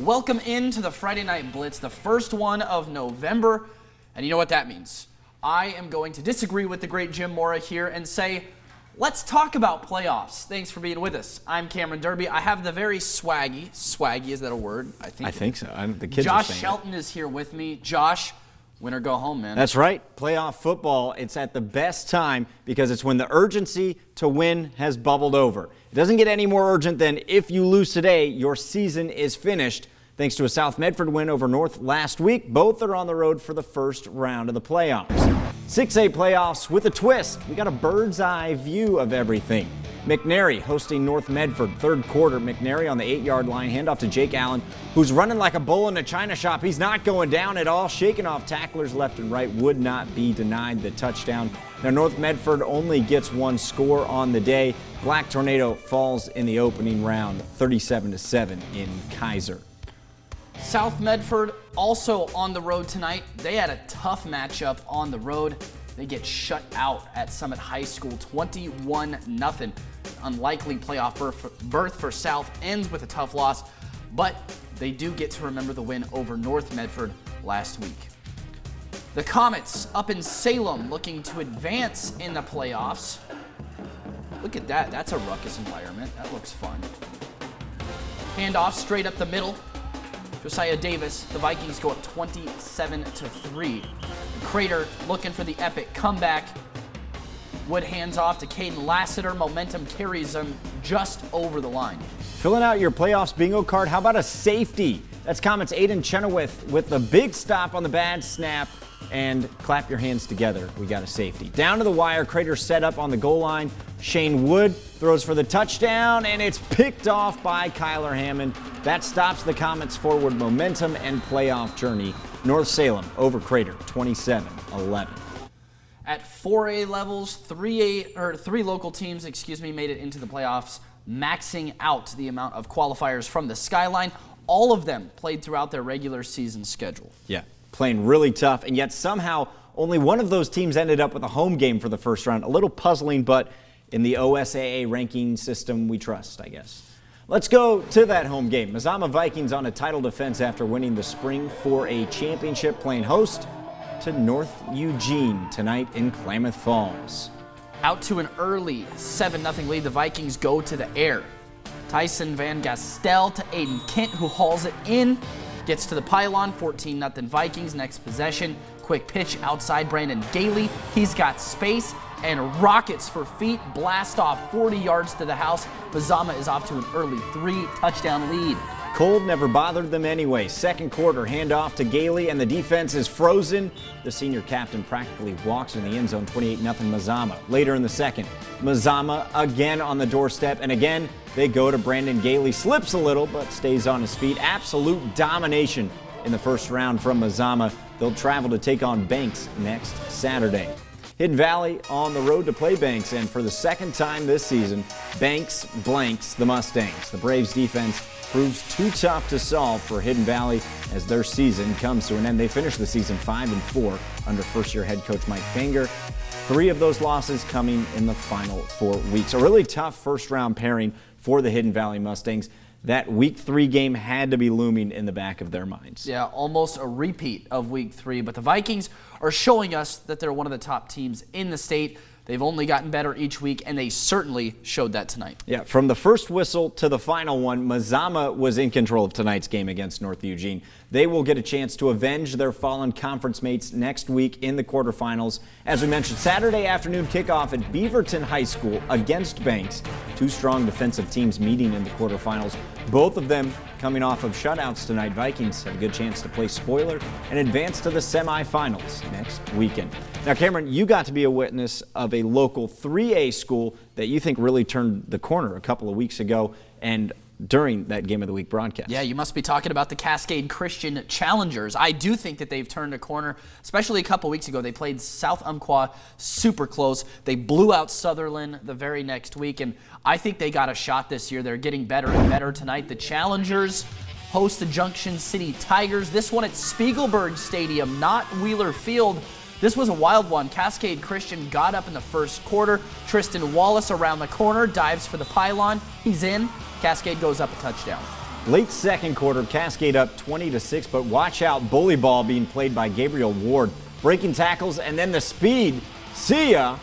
Welcome into the Friday Night Blitz, the first one of November. And you know what that means. I am going to disagree with the great Jim Mora here and say, let's talk about playoffs. Thanks for being with us. I'm Cameron Derby. I have the very swaggy, is that a word? I think so. The kids Josh are saying Shelton is here with me. Josh, win or go home, man. That's right. Playoff football, it's at the best time because it's when the urgency to win has bubbled over. It doesn't get any more urgent than if you lose today, your season is finished. Thanks to a South Medford win over North last week, both are on the road for the first round of the playoffs. 6A playoffs with a twist. We got a bird's eye view of everything. McNary hosting North Medford. Third quarter, McNary on the 8-yard line. Handoff to Jake Allen, who's running like a bull in a china shop. He's not going down at all. Shaking off tacklers left and right. Would not be denied the touchdown. Now North Medford only gets one score on the day. Black Tornado falls in the opening round, 37-7 in Kaiser. South Medford also on the road tonight. They had a tough matchup on the road. They get shut out at Summit High School, 21-0. Unlikely playoff berth for South ends with a tough loss, but they do get to remember the win over North Medford last week. The Comets up in Salem looking to advance in the playoffs. Look at that. That's a ruckus environment. That looks fun. Handoff straight up the middle. Josiah Davis, the Vikings go up 27-3. The Crater looking for the epic comeback. Wood hands off to Caden Lassiter. Momentum carries them just over the line. Filling out your playoffs bingo card, how about a safety? That's Comets Aiden Chenoweth with the big stop on the bad snap. And clap your hands together. We got a safety. Down to the wire, Crater set up on the goal line. Shane Wood throws for the touchdown, and it's picked off by Kyler Hammond. That stops the Comets' forward momentum and playoff journey. North Salem over Crater, 27-11. At 4A levels, three local teams, made it into the playoffs, maxing out the amount of qualifiers from the Skyline. All of them played throughout their regular season schedule. Yeah, playing really tough, and yet somehow only one of those teams ended up with a home game for the first round. A little puzzling, but in the OSAA ranking system, we trust, I guess. Let's go to that home game. Mazama Vikings on a title defense after winning the Spring 4A championship, playing host to North Eugene tonight in Klamath Falls. Out to an early 7-0 lead, the Vikings go to the air. Tyson Van Gastel to Aiden Kent, who hauls it in. Gets to the pylon, 14-0 Vikings. Next possession, quick pitch outside Brandon Gailey. He's got space and rockets for feet. Blast off 40 yards to the house. Mazama is off to an early 3-touchdown lead. Cold never bothered them anyway. Second quarter, handoff to Gailey, and the defense is frozen. The senior captain practically walks in the end zone, 28-0 Mazama. Later in the second, Mazama again on the doorstep, and again they go to Brandon Gailey. Slips a little, but stays on his feet. Absolute domination in the first round from Mazama. They'll travel to take on Banks next Saturday. Hidden Valley on the road to play Banks, and for the second time this season, Banks blanks the Mustangs. The Braves defense proves too tough to solve for Hidden Valley as their season comes to an end. They finished the season 5-4 under first-year head coach Mike Fanger. 3 of those losses coming in the final 4 weeks. A really tough first-round pairing for the Hidden Valley Mustangs. That Week 3 game had to be looming in the back of their minds. Yeah, almost a repeat of Week 3, but the Vikings are showing us that they're one of the top teams in the state. They've only gotten better each week, and they certainly showed that tonight. Yeah, from the first whistle to the final one, Mazama was in control of tonight's game against North Eugene. They will get a chance to avenge their fallen conference mates next week in the quarterfinals. As we mentioned, Saturday afternoon kickoff at Beaverton High School against Banks. 2 strong defensive teams meeting in the quarterfinals. Both of them coming off of shutouts tonight. Vikings have a good chance to play spoiler and advance to the semifinals next weekend. Now, Cameron, you got to be a witness of a local 3A school that you think really turned the corner a couple of weeks ago and during that Game of the Week broadcast. Yeah, you must be talking about the Cascade Christian Challengers. I do think that they've turned a corner, especially a couple weeks ago. They played South Umpqua super close. They blew out Sutherland the very next week, and I think they got a shot this year. They're getting better and better tonight. The Challengers host the Junction City Tigers. This one at Spiegelberg Stadium, not Wheeler Field. This was a wild one. Cascade Christian got up in the first quarter. Tristan Wallace around the corner, dives for the pylon. He's in. Cascade goes up a touchdown. Late second quarter, Cascade up 20-6, but watch out, bully ball being played by Gabriel Ward. Breaking tackles and then the speed. See ya.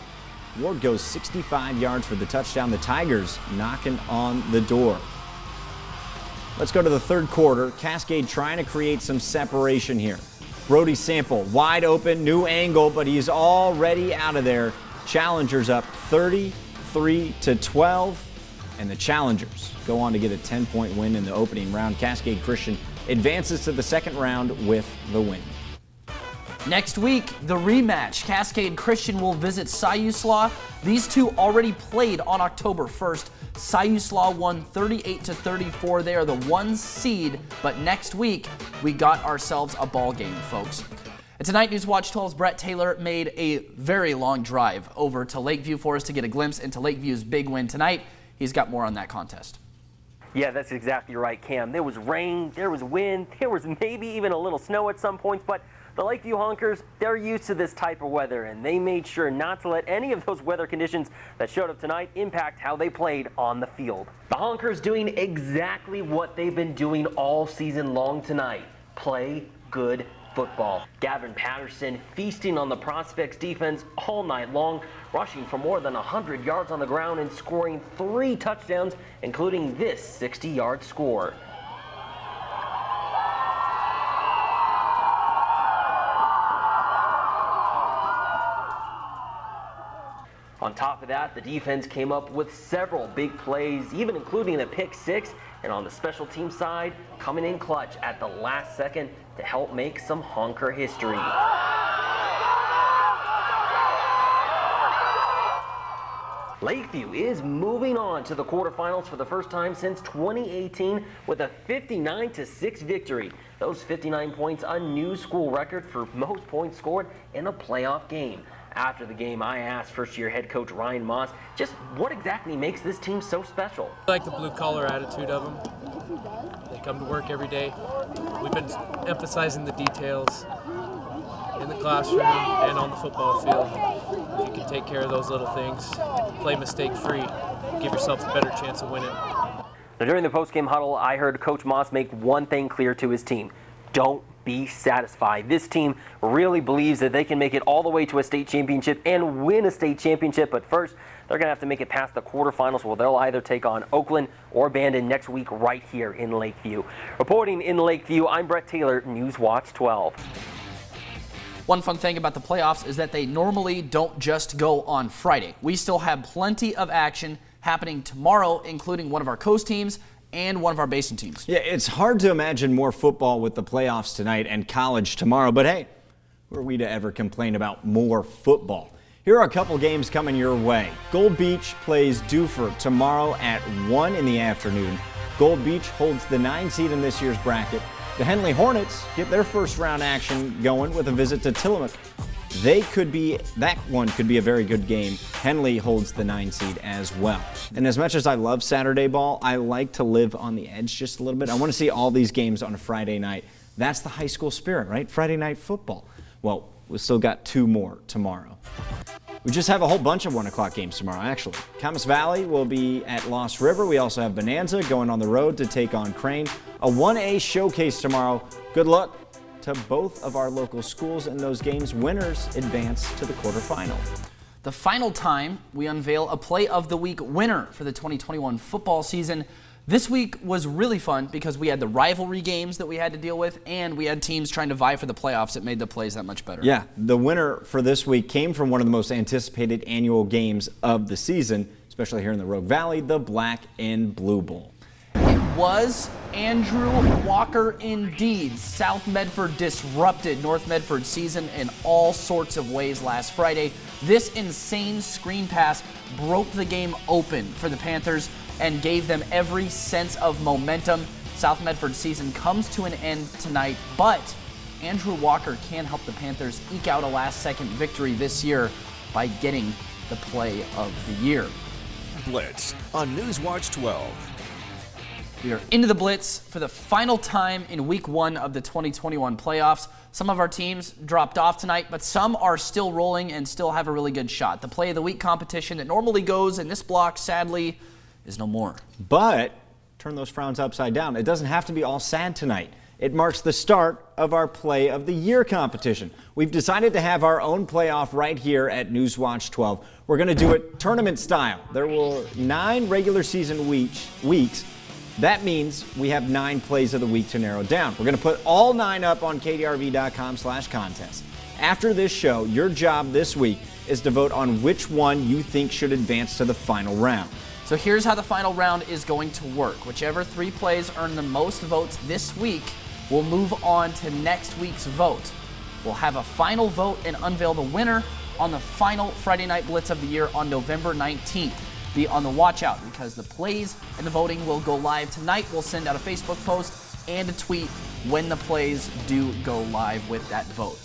Ward goes 65 yards for the touchdown. The Tigers knocking on the door. Let's go to the third quarter. Cascade trying to create some separation here. Brody Sample wide open, new angle, but he's already out of there. Challengers up 33-12, and the Challengers go on to get a 10-point win in the opening round. Cascade Christian advances to the second round with the win. Next week, the rematch. Cascade Christian will visit Siuslaw. These two already played on October 1st. Siuslaw won 38-34. They are the 1 seed, but next week, we got ourselves a ball game, folks. And tonight, News Watch 12's Brett Taylor made a very long drive over to Lakeview for us to get a glimpse into Lakeview's big win tonight. He's got more on that contest. Yeah, that's exactly right, Cam. There was rain, there was wind, there was maybe even a little snow at some points, but the Lakeview Honkers, they're used to this type of weather, and they made sure not to let any of those weather conditions that showed up tonight impact how they played on the field. The Honkers doing exactly what they've been doing all season long tonight: play good football. Gavin Patterson feasting on the Prospects defense all night long, rushing for more than 100 yards on the ground and scoring 3 touchdowns, including this 60-yard score. On top of that, the defense came up with several big plays, even including a pick 6, and on the special team side, coming in clutch at the last second to help make some Honker history. Lakeview is moving on to the quarterfinals for the first time since 2018 with a 59-6 victory. Those 59 points, a new school record for most points scored in a playoff game. After the game, I asked first-year head coach Ryan Moss just what exactly makes this team so special. I like the blue-collar attitude of them. They come to work every day. We've been emphasizing the details in the classroom and on the football field. If you can take care of those little things, play mistake-free, give yourself a better chance of winning. Now, during the post-game huddle, I heard Coach Moss make one thing clear to his team: don't be satisfied. This team really believes that they can make it all the way to a state championship and win a state championship, but first they're going to have to make it past the quarterfinals, where they'll either take on Oakland or Bandon next week right here in Lakeview. Reporting in Lakeview, I'm Brett Taylor, News Watch 12. One fun thing about the playoffs is that they normally don't just go on Friday. We still have plenty of action happening tomorrow, including one of our coast teams and one of our basin teams. Yeah, it's hard to imagine more football with the playoffs tonight and college tomorrow, but hey, who are we to ever complain about more football? Here are a couple games coming your way. Gold Beach plays Dufur tomorrow at 1 in the afternoon. Gold Beach holds the 9 seed in this year's bracket. The Henley Hornets get their first round action going with a visit to Tillamook. That one could be a very good game. Henley holds the 9 seed as well. And as much as I love Saturday ball, I like to live on the edge just a little bit. I want to see all these games on a Friday night. That's the high school spirit, right? Friday night football. Well, we've still got 2 more tomorrow. We just have a whole bunch of 1 o'clock games tomorrow, actually. Camas Valley will be at Lost River. We also have Bonanza going on the road to take on Crane. A 1A showcase tomorrow. Good luck to both of our local schools in those games. Winners advance to the quarterfinal. The final time we unveil a Play of the Week winner for the 2021 football season. This week was really fun because we had the rivalry games that we had to deal with, and we had teams trying to vie for the playoffs. It made the plays that much better. Yeah, the winner for this week came from one of the most anticipated annual games of the season, especially here in the Rogue Valley, the Black and Blue Bowl. It was Andrew Walker indeed. South Medford disrupted North Medford's season in all sorts of ways last Friday. This insane screen pass broke the game open for the Panthers and gave them every sense of momentum. South Medford's season comes to an end tonight, but Andrew Walker can help the Panthers eke out a last-second victory this year by getting the Play of the Year. Blitz on News Watch 12. We are into the Blitz for the final time in Week 1 of the 2021 playoffs. Some of our teams dropped off tonight, but some are still rolling and still have a really good shot. The Play of the Week competition that normally goes in this block, sadly, is no more. But turn those frowns upside down. It doesn't have to be all sad tonight. It marks the start of our Play of the Year competition. We've decided to have our own playoff right here at Newswatch 12. We're going to do it tournament style. There were 9 regular season weeks. That means we have 9 plays of the week to narrow down. We're going to put all 9 up on kdrv.com/contest. After this show, your job this week is to vote on which one you think should advance to the final round. So here's how the final round is going to work. Whichever 3 plays earn the most votes this week will move on to next week's vote. We'll have a final vote and unveil the winner on the final Friday Night Blitz of the year on November 19th. Be on the watch out because the plays and the voting will go live tonight. We'll send out a Facebook post and a tweet when the plays do go live with that vote.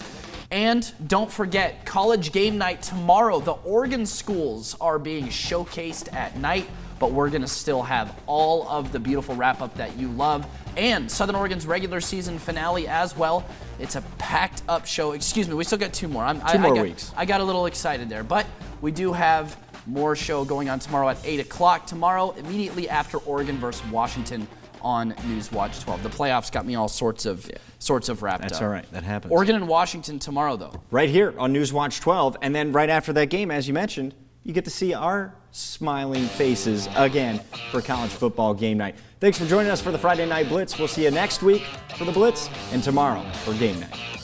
And don't forget, College Game Night tomorrow. The Oregon schools are being showcased at night, but we're going to still have all of the beautiful wrap-up that you love. And Southern Oregon's regular season finale as well. It's a packed up show. Excuse me, we still got 2 more. 2 more weeks. I got a little excited there, but we do have more show going on tomorrow at 8 o'clock. Tomorrow, immediately after Oregon versus Washington on Newswatch 12. The playoffs got me all sorts of wrapped up. That's all right. That happens. Oregon and Washington tomorrow, though. Right here on Newswatch 12. And then right after that game, as you mentioned, you get to see our smiling faces again for college football game night. Thanks for joining us for the Friday Night Blitz. We'll see you next week for the Blitz and tomorrow for game night.